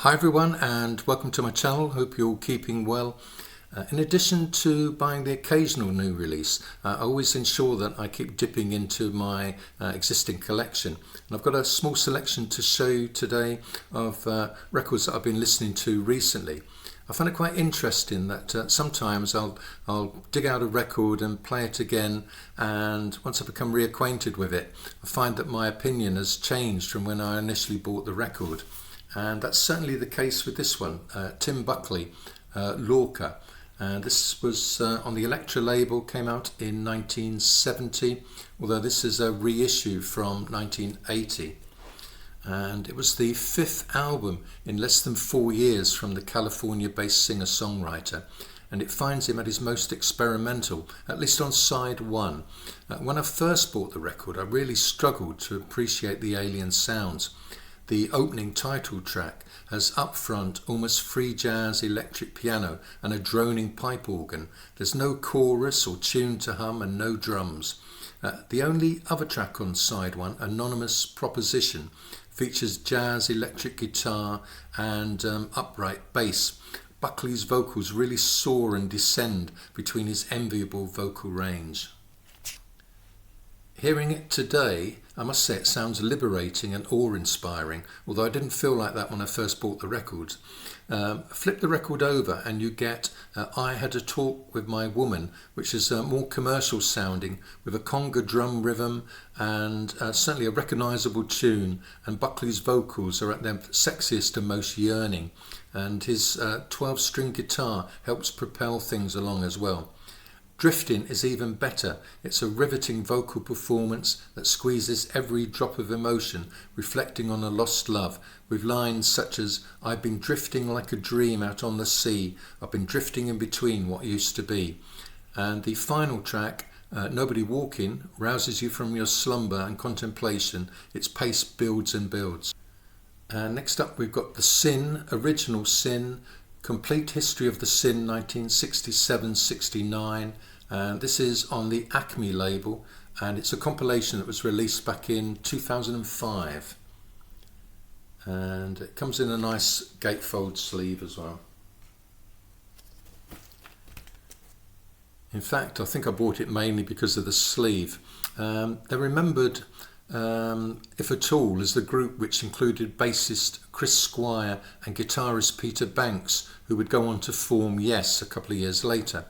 Hi everyone and welcome to my channel. Hope you're all keeping well. In addition to buying the occasional new release, I always ensure that I keep dipping into my existing collection. And I've got a small selection to show you today of records that I've been listening to recently. I find it quite interesting that sometimes I'll dig out a record and play it again, and once I become reacquainted with it, I find that my opinion has changed from when I initially bought the record. And that's certainly the case with this one, Tim Buckley, Lorca. This was on the Electra label, came out in 1970, although this is a reissue from 1980. And it was the fifth album in less than 4 years from the California-based singer-songwriter, and it finds him at his most experimental, at least on side one. When I first bought the record, I really struggled to appreciate the alien sounds. The opening title track has up front almost free jazz electric piano and a droning pipe organ. There's no chorus or tune to hum and no drums. The only other track on side one, Anonymous Proposition, features jazz electric guitar and upright bass. Buckley's vocals really soar and descend between his enviable vocal range. Hearing it today, I must say it sounds liberating and awe-inspiring, although I didn't feel like that when I first bought the record. Flip the record over and you get I Had a Talk with My Woman, which is more commercial sounding with a conga drum rhythm and certainly a recognisable tune, and Buckley's vocals are at their sexiest and most yearning, and his 12-string guitar helps propel things along as well. Drifting is even better. It's a riveting vocal performance that squeezes every drop of emotion, reflecting on a lost love, with lines such as, "I've been drifting like a dream out on the sea, I've been drifting in between what used to be." And the final track, Nobody Walking, rouses you from your slumber and contemplation. Its pace builds and builds. Next up we've got The Sin, Original Sin, Complete History of the Sin 1967-69, and this is on the Acme label, and it's a compilation that was released back in 2005, and it comes in a nice gatefold sleeve as well. In fact, I think I bought it mainly because of the sleeve. They're remembered, if at all, as the group which included bassist Chris Squire and guitarist Peter Banks, who would go on to form Yes a couple of years later.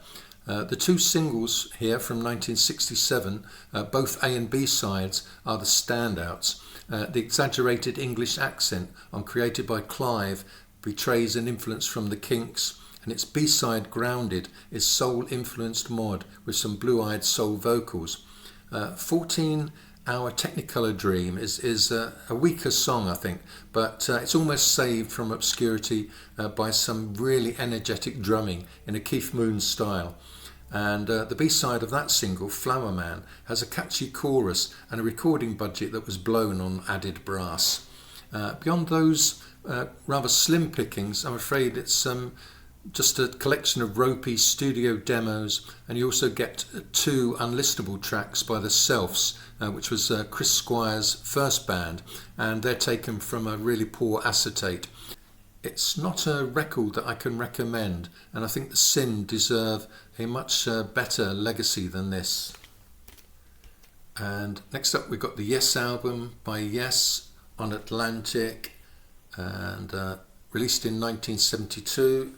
The two singles here from 1967, both A and B sides, are the standouts. The exaggerated English accent on Created by Clive betrays an influence from the Kinks, and its B-side Grounded is soul-influenced mod with some blue-eyed soul vocals. 14-Hour Technicolor Dream is a weaker song, I think, but it's almost saved from obscurity by some really energetic drumming in a Keith Moon style. And the B-side of that single, Flower Man, has a catchy chorus and a recording budget that was blown on added brass. Beyond those rather slim pickings, I'm afraid it's just a collection of ropey studio demos, and you also get two unlistable tracks by the Selfs, which was Chris Squire's first band, and they're taken from a really poor acetate. It's not a record that I can recommend, and I think the Sin deserve a much better legacy than this. And next up we've got the Yes album by Yes on Atlantic, and released in 1972.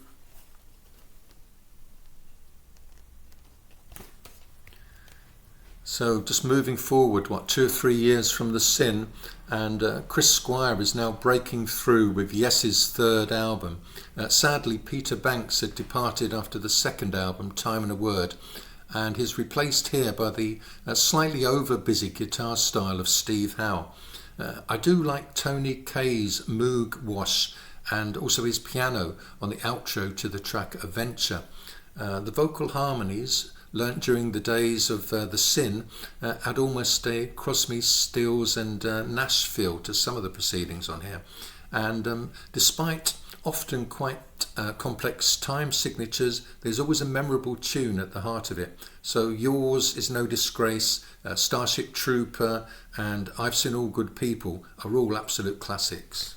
So just moving forward, 2 or 3 years from the Sin, and Chris Squire is now breaking through with Yes's third album. Sadly, Peter Banks had departed after the second album, Time and a Word, and is replaced here by the slightly over-busy guitar style of Steve Howe. I do like Tony Kaye's Moog Wash and also his piano on the outro to the track Adventure. The vocal harmonies, learnt during the days of the Sin, had almost a Crosby, Stills and Nash feel to some of the proceedings on here. And despite often quite complex time signatures, there's always a memorable tune at the heart of it. So Yours Is No Disgrace, Starship Trooper and I've Seen All Good People are all absolute classics.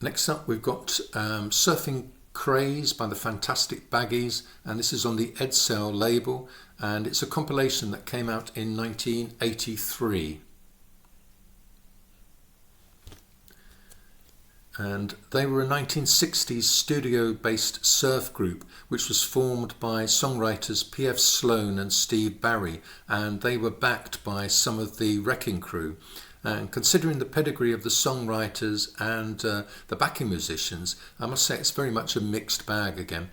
Next up we've got Surfing Craze by the fantastic BAGGYS, and this is on the Edsel label, and it's a compilation that came out in 1983. And they were a 1960s studio-based surf group which was formed by songwriters P.F. Sloan and Steve Barry, and they were backed by some of the Wrecking Crew. And considering the pedigree of the songwriters and the backing musicians, I must say it's very much a mixed bag again.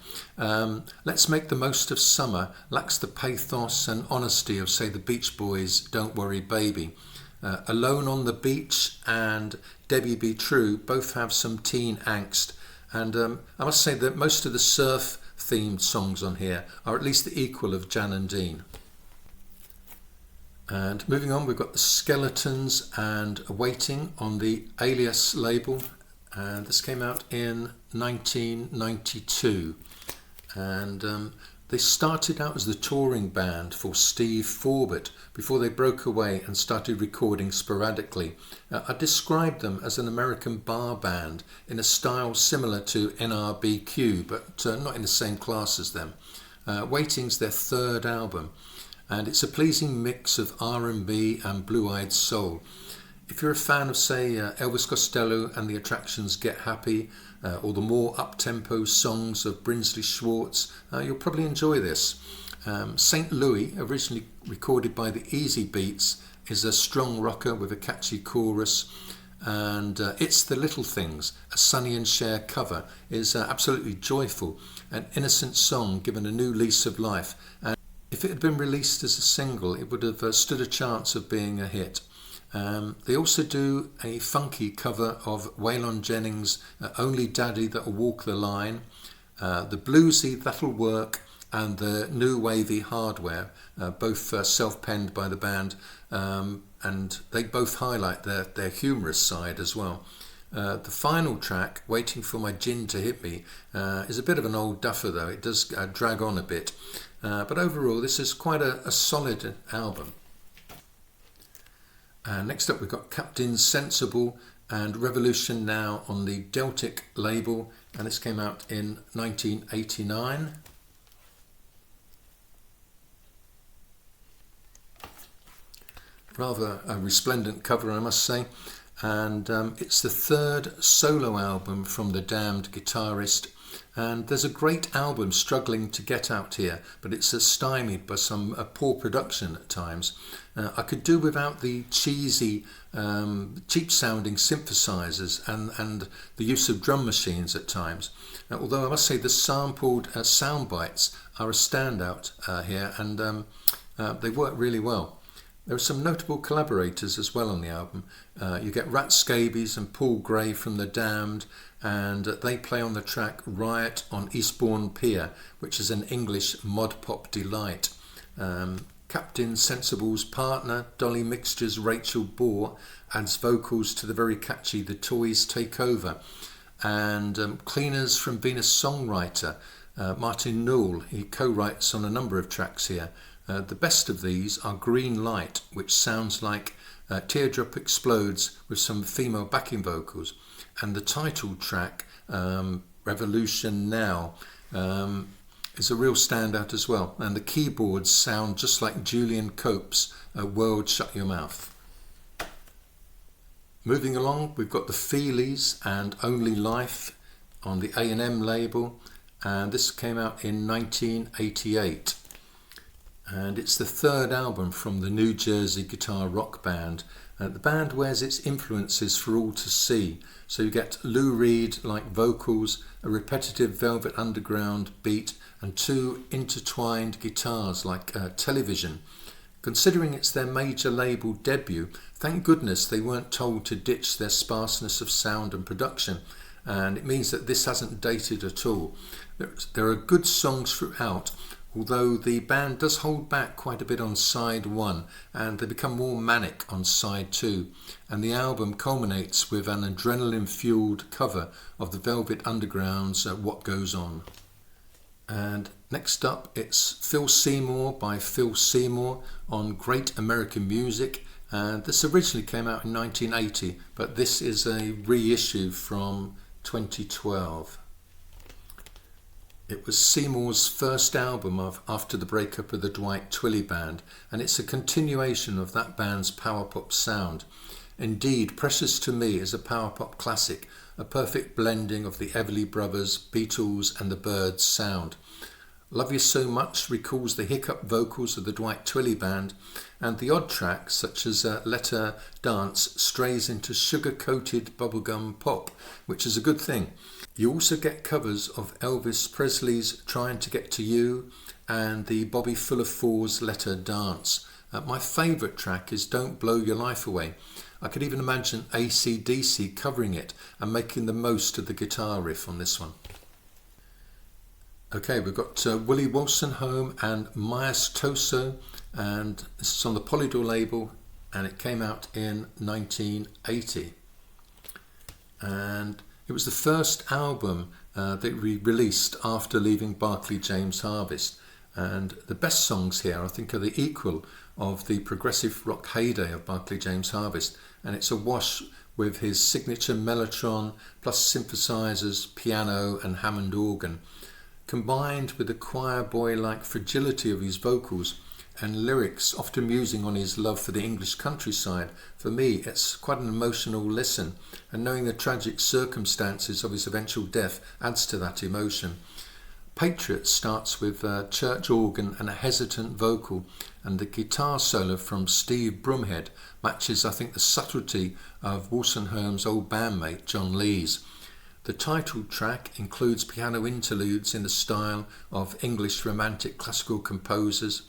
Let's Make the Most of Summer lacks the pathos and honesty of, say, the Beach Boys' Don't Worry Baby. Alone on the Beach and Debbie Be True both have some teen angst, and I must say that most of the surf themed songs on here are at least the equal of Jan and Dean. And moving on, we've got the Skeletons and Waiting on the Alias label, and this came out in 1992, and they started out as the touring band for Steve Forbett before they broke away and started recording sporadically. I described them as an American bar band in a style similar to NRBQ, but not in the same class as them. Waiting's their third album, and it's a pleasing mix of R&B and blue-eyed soul. If you're a fan of, say, Elvis Costello and the Attractions' Get Happy, or the more up-tempo songs of Brinsley Schwartz, you'll probably enjoy this. St. Louis, originally recorded by the Easy Beats, is a strong rocker with a catchy chorus, and It's the Little Things, a Sonny and Cher cover, is absolutely joyful, an innocent song given a new lease of life, and if it had been released as a single it would have stood a chance of being a hit. They also do a funky cover of Waylon Jennings' Only Daddy That'll Walk the Line, the bluesy That'll Work, and the new wavy Hardware, both self-penned by the band, and they both highlight their humorous side as well. The final track, Waiting for My Gin to Hit Me, is a bit of an old duffer though. It does drag on a bit, but overall this is quite a solid album. Next up we've got Captain Sensible and Revolution Now on the Deltic label, and this came out in 1989. Rather a resplendent cover, I must say, and it's the third solo album from the Damned guitarist, and there's a great album struggling to get out here, but it's stymied by some poor production at times. I could do without the cheesy, cheap sounding synthesizers and the use of drum machines at times, although I must say the sampled sound bites are a standout here, and they work really well. There are some notable collaborators as well on the album. You get Rat Scabies and Paul Gray from The Damned, and they play on the track Riot on Eastbourne Pier, which is an English mod pop delight. Captain Sensible's partner, Dolly Mixture's Rachel Bohr, adds vocals to the very catchy The Toys Take Over. And Cleaners from Venus songwriter Martin Newell, he co-writes on a number of tracks here. The best of these are Green Light, which sounds like Teardrop Explodes with some female backing vocals, and the title track, Revolution Now, is a real standout as well, and the keyboards sound just like Julian Cope's World Shut Your Mouth. Moving along, we've got the FEELIES and Only Life on the A&M label, and this came out in 1988. And it's the third album from the New Jersey guitar rock band. The band wears its influences for all to see. So you get Lou Reed-like vocals, a repetitive Velvet Underground beat, and two intertwined guitars like Television. Considering it's their major label debut, thank goodness they weren't told to ditch their sparseness of sound and production, and it means that this hasn't dated at all. There are good songs throughout, although the band does hold back quite a bit on side 1, and they become more manic on side 2, and the album culminates with an adrenaline-fueled cover of the Velvet Underground's What Goes On. And next up, it's Phil Seymour by Phil Seymour on Great American Music, and this originally came out in 1980, but this is a reissue from 2012. It was Seymour's first album after the breakup of the Dwight Twilley band, and it's a continuation of that band's power pop sound. Indeed, Precious to Me is a power pop classic, a perfect blending of the Everly Brothers, Beatles and the Byrds sound. Love You So Much recalls the hiccup vocals of the Dwight Twilley band, and the odd tracks such as Let Her Dance strays into sugar-coated bubblegum pop, which is a good thing. You also get covers of Elvis Presley's Trying to Get to You and the Bobby Fuller Four's Let Her Dance. My favourite track is Don't Blow Your Life Away. I could even imagine AC/DC covering it and making the most of the guitar riff on this one. Okay, we've got Willie Wolstenholme and Maestoso, and this is on the Polydor label, and it came out in 1980. And it was the first album that we released after leaving Barclay James Harvest, and the best songs here I think are the equal of the progressive rock heyday of Barclay James Harvest, and it's a wash with his signature mellotron plus synthesizers, piano and Hammond organ, combined with the choir boy-like fragility of his vocals and lyrics often musing on his love for the English countryside. For me, it's quite an emotional listen, and knowing the tragic circumstances of his eventual death adds to that emotion. Patriot starts with a church organ and a hesitant vocal, and the guitar solo from Steve Broomhead matches, I think, the subtlety of Wolstenholme's old bandmate John Lees. The title track includes piano interludes in the style of English romantic classical composers,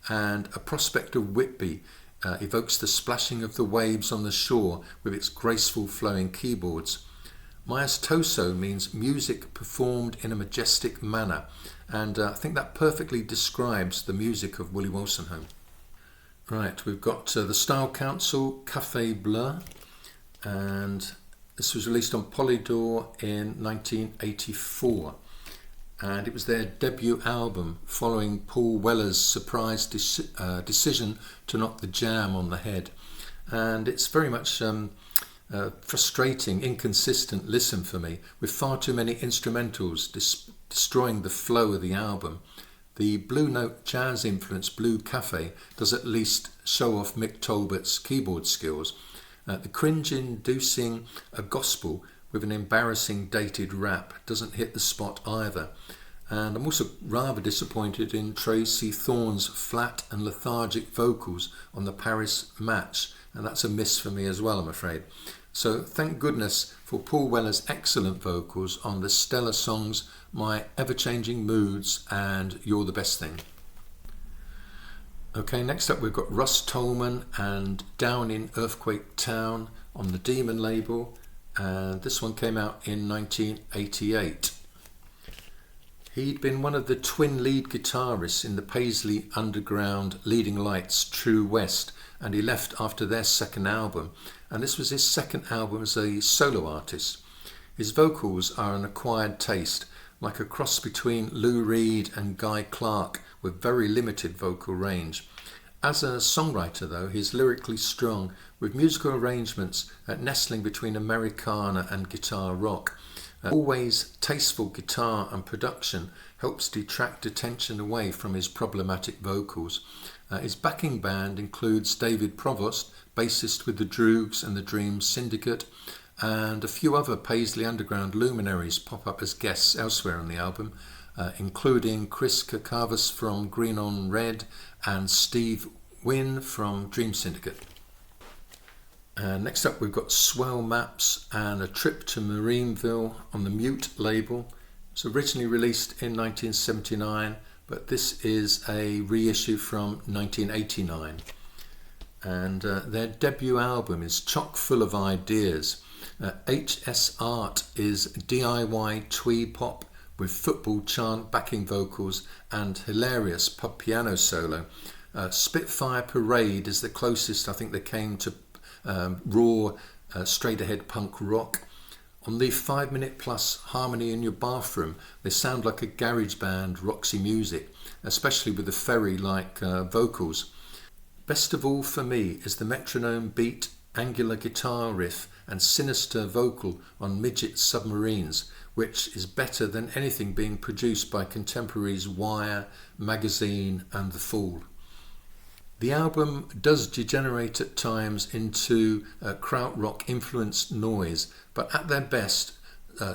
and a prospect of Whitby evokes the splashing of the waves on the shore with its graceful flowing keyboards. Maestoso means music performed in a majestic manner, and I think that perfectly describes the music of Willie Wolstenholme. Right, we've got the Style Council Café Bleu, and this was released on Polydor in 1984. And it was their debut album following Paul Weller's surprise decision to knock the Jam on the head. And it's very much frustrating, inconsistent listen for me, with far too many instrumentals destroying the flow of the album. The Blue Note jazz influenced Blue Cafe does at least show off Mick Talbot's keyboard skills. The cringe-inducing a gospel with an embarrassing dated rap doesn't hit the spot either. And I'm also rather disappointed in Tracy Thorn's flat and lethargic vocals on the Paris Match, and that's a miss for me as well, I'm afraid. So thank goodness for Paul Weller's excellent vocals on the stellar songs My Ever-Changing Moods and You're the Best Thing. Okay, next up we've got Russ Tolman and Down in Earthquake Town on the Demon label, and this one came out in 1988. He'd been one of the twin lead guitarists in the Paisley Underground Leading Lights True West, and he left after their second album, and this was his second album as a solo artist. His vocals are an acquired taste, like a cross between Lou Reed and Guy Clark with very limited vocal range. As a songwriter though, he's lyrically strong, with musical arrangements nestling between Americana and guitar rock. Always tasteful guitar and production helps detract attention away from his problematic vocals. His backing band includes David Provost, bassist with the Droogs and the Dream Syndicate, and a few other Paisley Underground luminaries pop up as guests elsewhere on the album, including Chris Kakavas from Green on Red and Steve Wynn from Dream Syndicate. Next up we've got Swell Maps and A Trip to Marineville on the Mute label. It was originally released in 1979, but this is a reissue from 1989. And their debut album is chock full of ideas. HS Art is DIY twee pop with football chant backing vocals and hilarious pub piano solo. Spitfire Parade is the closest I think they came to raw straight ahead punk rock. On the 5-minute plus Harmony in Your Bathroom, they sound like a garage band Roxy music, especially with the Ferry-like vocals. Best of all for me is the metronome beat, angular guitar riff and sinister vocal on Midget Submarines, which is better than anything being produced by contemporaries Wire, Magazine and The Fool. The album does degenerate at times into krautrock influenced noise, but at their best,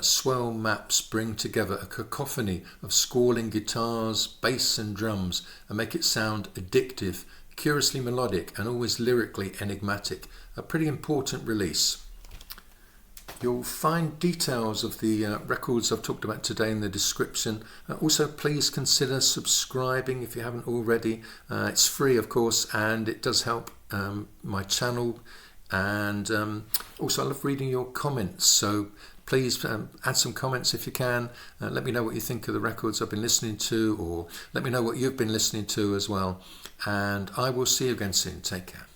Swell maps bring together a cacophony of squalling guitars, bass and drums and make it sound addictive, curiously melodic and always lyrically enigmatic. A pretty important release. You'll find details of the records I've talked about today in the description. Also, please consider subscribing if you haven't already. It's free, of course, and it does help my channel. And also, I love reading your comments. So please add some comments if you can. Let me know what you think of the records I've been listening to, or let me know what you've been listening to as well. And I will see you again soon. Take care.